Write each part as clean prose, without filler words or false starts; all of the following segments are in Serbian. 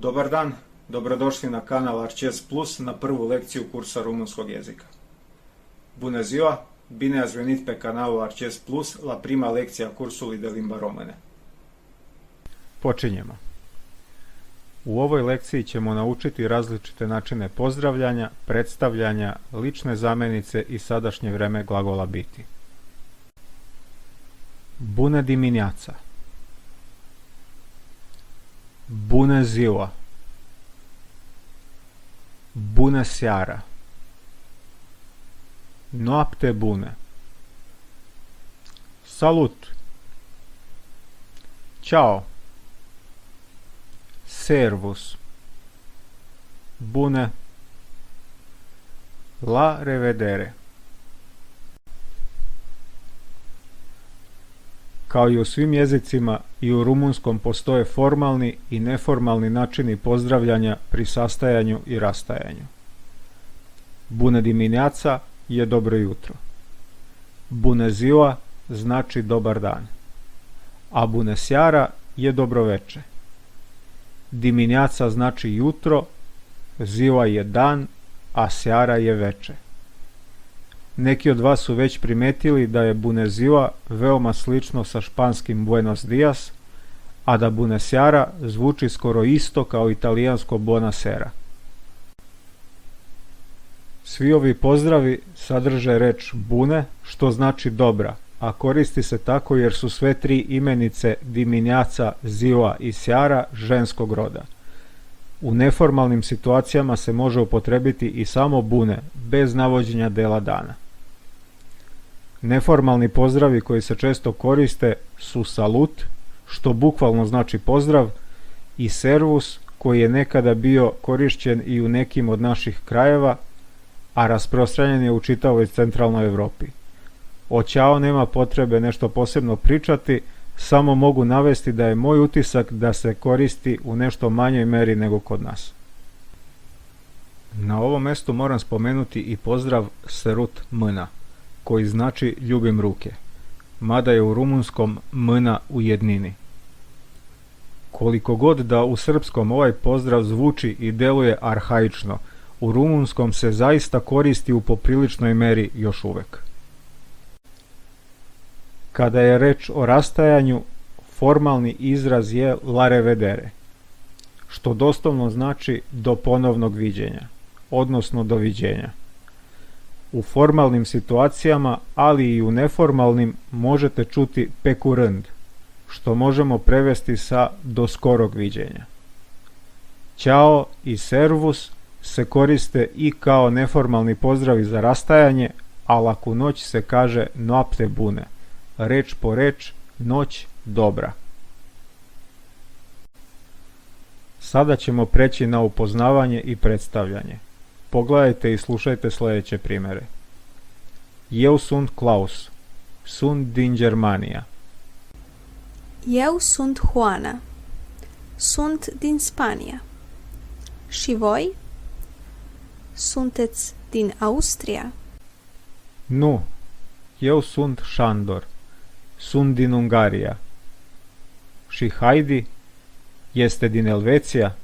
Dobar dan, dobrodošli na kanal Arces Plus na prvu lekciju kursa rumunskog jezika. Bună ziua, bine ați venit pe canalul Arces Plus la prima lecție a cursului de limba română. Počinjemo. U ovoj lekciji ćemo naučiti različite načine pozdravljanja, predstavljanja, lične zamenice i sadašnje vreme glagola biti. Bună dimineața. Bună ziua. Bună seara. Noapte bună. Salut. Ciao. Servus. Bună. La revedere. Kao i u svim jezicima, i u rumunskom postoje formalni i neformalni načini pozdravljanja pri sastajanju i rastajanju. Bună dimineața je dobro jutro. Bună ziua znači dobar dan. A bună seara je dobro veče. Dimineața znači jutro, ziua je dan, a seara je veče. Neki od vas su već primetili da je bună ziua veoma slično sa španskim buenos dias, a da bună seara zvuči skoro isto kao italijansko buonasera. Svi ovi pozdravi sadrže reč bune, što znači dobra, a koristi se tako jer su sve tri imenice dimineața, ziua i seara ženskog roda. U neformalnim situacijama se može upotrebiti i samo bune, bez navođenja dela dana. Neformalni pozdravi koji se često koriste su salut, što bukvalno znači pozdrav, i servus, koji je nekada bio korišćen i u nekim od naših krajeva, a rasprostranjen je u čitavoj centralnoj Evropi. O ćao nema potrebe nešto posebno pričati, samo mogu navesti da je moj utisak da se koristi u nešto manjoj meri nego kod nas. Na ovom mestu moram spomenuti i pozdrav sărut mâna, koji znači ljubim ruke, mada je u rumunskom mâna u jednini. Koliko god da u srpskom ovaj pozdrav zvuči i deluje arhaično, u rumunskom se zaista koristi u popriličnoj meri još uvek. Kada je reč o rastajanju, formalni izraz je la revedere, što doslovno znači do ponovnog viđenja, odnosno doviđenja. U formalnim situacijama, ali i u neformalnim, možete čuti pe curând, što možemo prevesti sa do skorog viđenja. Ćao i servus se koriste i kao neformalni pozdravi za rastajanje, a laku noć se kaže noapte bune, reč po reč, noć dobra. Sada ćemo preći na upoznavanje i predstavljanje. Pogledajte i slušajte sljedeće primere. Eu sunt Klaus. Sunt din Germania. Eu sunt Juana. Sunt din Spania. Și voi? Sunteți din Austria? Nu, eu sunt Șandor. Sunt din Ungaria. Și Heidi? Este din Elveția?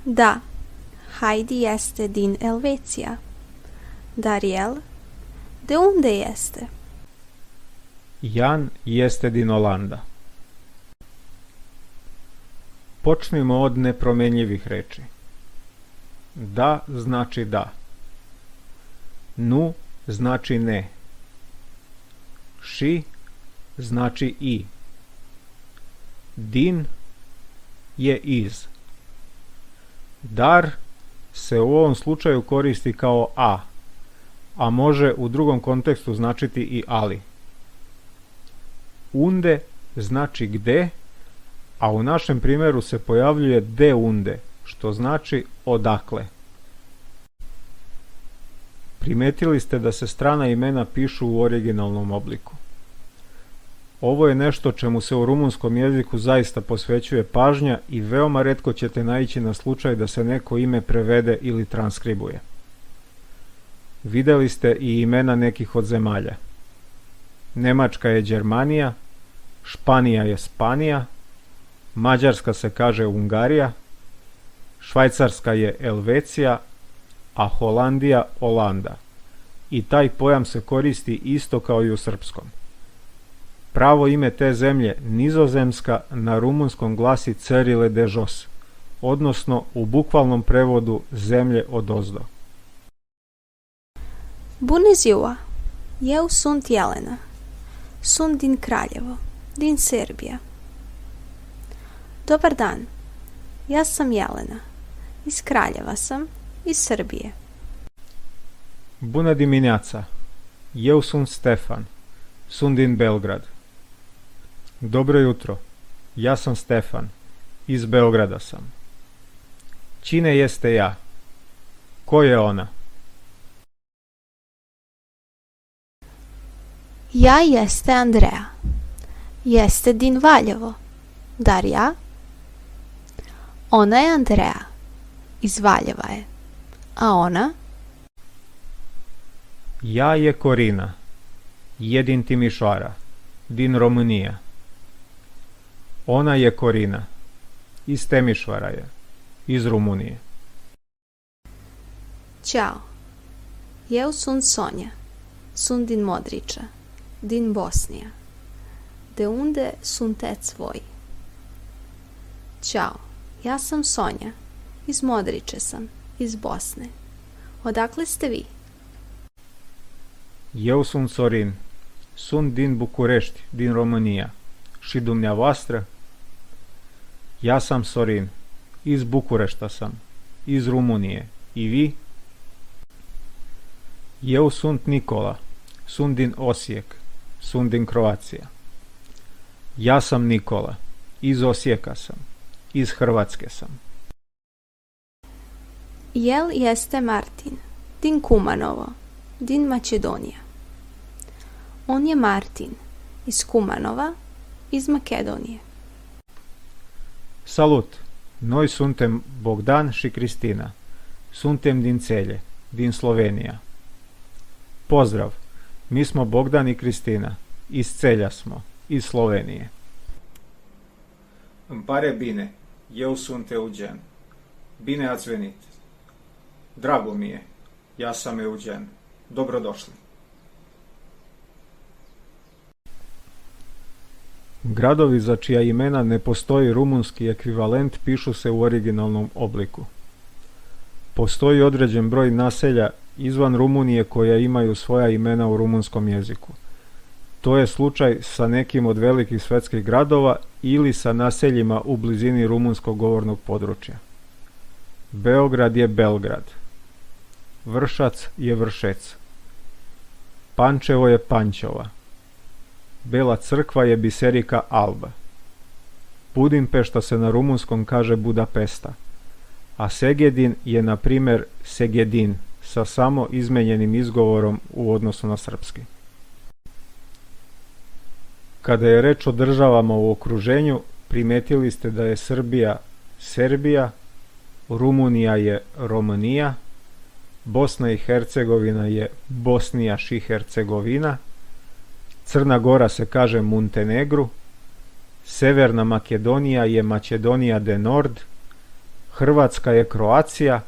Da, Heidi este din Elveția. Dar el? De unde este? Jan este din Olanda. Počnimo od nepromenljivih reči. Da znači da. Nu znači ne. Și znači i. Din je iz. Dar se u ovom slučaju koristi kao a može u drugom kontekstu značiti i ali. Unde znači gde, a u našem primjeru se pojavljuje de unde, što znači odakle. Primetili ste da se strana imena pišu u originalnom obliku. Ovo je nešto čemu se u rumunskom jeziku zaista posvećuje pažnja i veoma retko ćete naići na slučaj da se neko ime prevede ili transkribuje. Videli ste i imena nekih od zemalja. Nemačka je Germanija, Španija je Spanija, Mađarska se kaže Ungarija, Švajcarska je Elvecija, a Holandija Olanda. I taj pojam se koristi isto kao i u srpskom. Pravo ime te zemlje Nizozemska na rumunskom glasi Țările de jos, odnosno u bukvalnom prevodu zemlje odozdo. Bună ziua! Eu sunt Jelena. Sunt din Kraljevo, din Serbia. Dobar dan. Ja sam Jelena. Iz Kraljeva sam, iz Srbije. Bună dimineața! Eu sunt Stefan. Sunt din Belgrad. Dobro jutro. Ja sam Stefan. Iz Beograda sam. Cine este ja? Ko je ona? Ja jeste Andrea. Jeste din Valjevo. Dar ja? Ona je Andrea. Iz Valjeva je. A ona? Ja je Corina. Je din Timișoara. Din România. Ona je Corina. Iz Temișoara je. Iz Rumunije. Ćao. Eu sunt Sonja. Sunt din Modriča. Din Bosnija. De unde sunteți voi? Ćao. Ja sam Sonja. Iz Modriče sam. Iz Bosne. Odakle ste vi? Eu sunt Sorin. Sunt din București, din România. Și dumneavoastră? Ja sam Sorin. Iz Bucureșta sam. Iz Rumunije. I vi? Eu sunt Nikola. Sunt din Osijek. Sunt din Croația. Ja sam Nikola. Iz Osijeka sam. Iz Hrvatske sam. El este Martin. Din Kumanovo. Din Makedonija. On je Martin. Iz Kumanova. Iz Makedonije. Salut! Noi suntem Bogdan și Cristina. Suntem din Celje, din Slovenija. Pozdrav! Mi smo Bogdan i Cristina. Iz Celja smo, iz Slovenije. Îmi pare bine. Eu sunt Eugen. Bine ați venit. Drago mi je. Ja sam Eugen. Dobrodošli. Gradovi za čija imena ne postoji rumunski ekvivalent pišu se u originalnom obliku. Postoji određen broj naselja izvan Rumunije koja imaju svoja imena u rumunskom jeziku. To je slučaj sa nekim od velikih svetskih gradova ili sa naseljima u blizini rumunskog govornog područja. Beograd je Belgrad. Vršac je Vršec. Pančevo je Pančova. Bela crkva je Biserika Alba. Budimpešta se na rumunskom kaže Budapesta, a Segedin je na primjer Segedin sa samo izmenjenim izgovorom u odnosu na srpski. Kada je reč o državama u okruženju, primetili ste da je Srbija Serbija, Rumunija je Romanija, Bosna i Hercegovina je Bosnija i Hercegovina, Crna Gora se kaže Montenegru, Severna Makedonija je Makedonija de Nord, Hrvatska je Kroacija,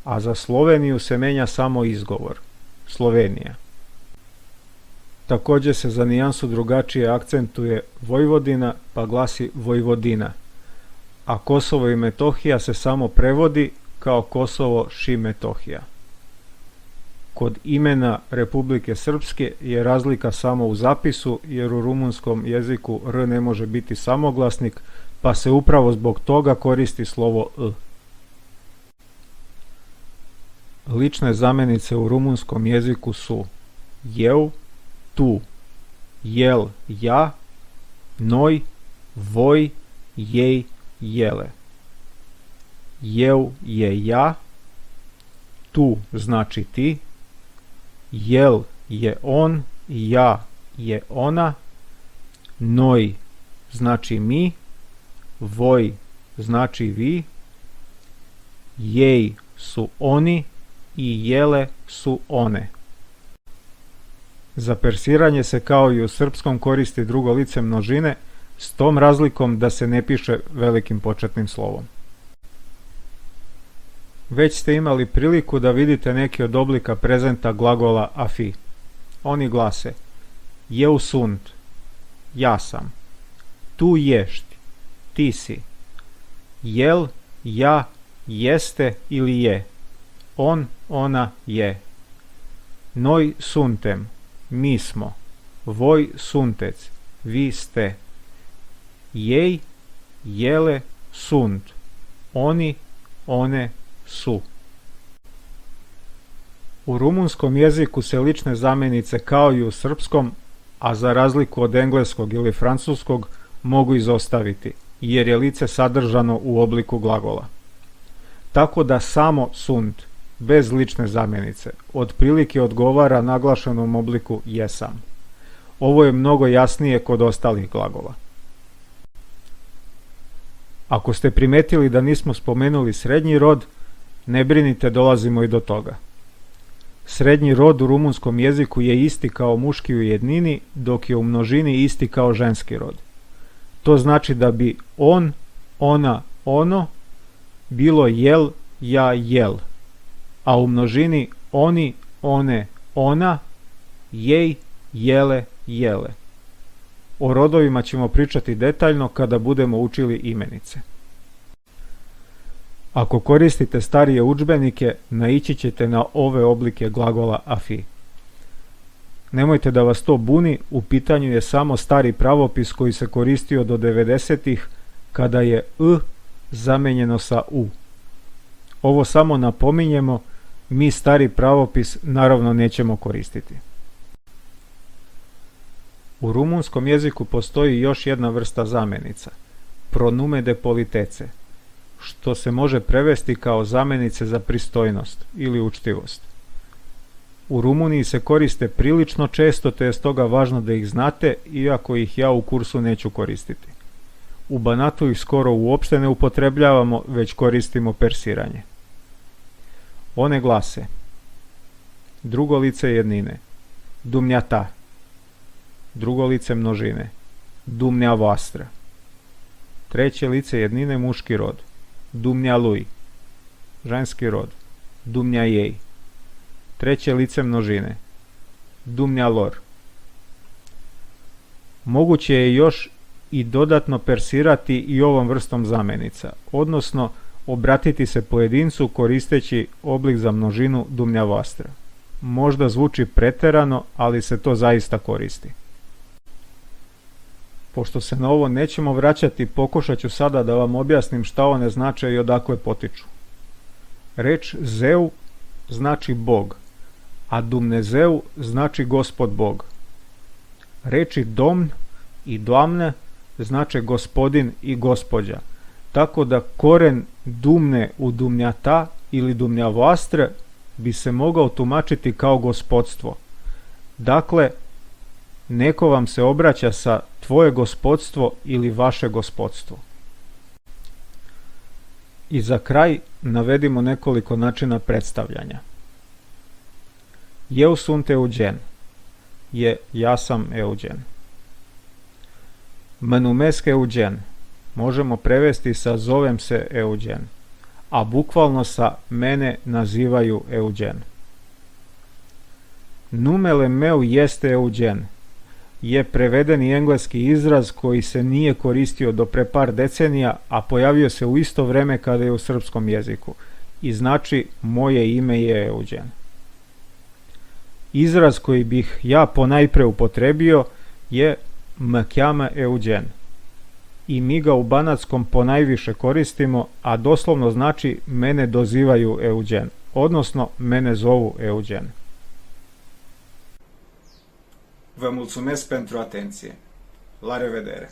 a za Sloveniju se menja samo izgovor, Slovenija. Također se za nijansu drugačije akcentuje Vojvodina pa glasi Vojvodina, a Kosovo i Metohija se samo prevodi kao Kosovo i Metohija. Kod imena Republike Srpske je razlika samo u zapisu, jer u rumunskom jeziku R ne može biti samoglasnik, pa se upravo zbog toga koristi slovo I. Lične zamjenice u rumunskom jeziku su eu, tu, jel, ja, noj, voj, jej, jele. Eu je ja, tu znači ti, jel je on, ja je ona, noj znači mi, voj znači vi, jej su oni i jele su one. Za persiranje se kao i u srpskom koristi drugo lice množine, s tom razlikom da se ne piše velikim početnim slovom. Već ste imali priliku da vidite neki od oblika prezenta glagola afi. Oni glase: eu sunt, ja sam; tu ești, ti si; el, ja, jeste ili je; on, ona je; noi suntem, mi smo; voi sunteți, vi ste; jej, jele, sunt; oni, one, su. U rumunskom jeziku se lične zamjenice kao i u srpskom, a za razliku od engleskog ili francuskog, mogu izostaviti, jer je lice sadržano u obliku glagola. Tako da samo sunt, bez lične zamjenice, otprilike odgovara naglašenom obliku jesam. Ovo je mnogo jasnije kod ostalih glagola. Ako ste primetili da nismo spomenuli srednji rod, ne brinite, dolazimo i do toga. Srednji rod u rumunskom jeziku je isti kao muški u jednini, dok je u množini isti kao ženski rod. To znači da bi on, ona, ono bilo jel, ja, jel, a u množini oni, one, ona, jej, jele, jele. O rodovima ćemo pričati detaljno kada budemo učili imenice. Ako koristite starije udžbenike, naići ćete na ove oblike glagola afi. Nemojte da vas to buni, u pitanju je samo stari pravopis koji se koristio do 90-ih, kada je zamenjeno sa u. Ovo samo napominjemo, mi stari pravopis naravno nećemo koristiti. U rumunskom jeziku postoji još jedna vrsta zamjenica, pronume de politece, što se može prevesti kao zamjenice za pristojnost ili učtivost. U Rumuniji se koriste prilično često, te je stoga važno da ih znate, iako ih ja u kursu neću koristiti. U Banatu ih skoro uopšte ne upotrebljavamo, već koristimo persiranje. One glase: drugo lice jednine, dumneata; drugo lice množine, dumneavoastră; treće lice jednine muški rod, dumnealui; ženski rod, dumneaei; treće lice množine, dumnealor. Moguće je još i dodatno persirati i ovom vrstom zamjenica, odnosno obratiti se pojedincu koristeći oblik za množinu dumneavoastră. Možda zvuči preterano, ali se to zaista koristi. Pošto se na ovo nećemo vraćati, pokušat ću sada da vam objasnim šta one znače i odakle potiču. Reč zeu znači Bog, a Dumnezeu znači Gospod Bog. Reči domn i doamne znače gospodin i gospođa, tako da koren dumne u dumneata ili dumneavoastră bi se mogao tumačiti kao gospodstvo. Dakle, neko vam se obraća sa tvoje gospodstvo ili vaše gospodstvo. I za kraj navedimo nekoliko načina predstavljanja. Eu sunt Eugen je ja sam Eugen. Mă numesc Eugen možemo prevesti sa zovem se Eugen, a bukvalno sa mene nazivaju Eugen. Numele meu jeste Eugen je prevedeni engleski izraz koji se nije koristio do pre par decenija, a pojavio se u isto vreme kada je u srpskom jeziku i znači moje ime je Eugen. Izraz koji bih ja ponajpre upotrebio je mă cheamă Eugen i mi ga u banatskom ponajviše koristimo, a doslovno znači mene dozivaju Eugen, odnosno mene zovu Eugen. Vă mulțumesc pentru atenție. La revedere!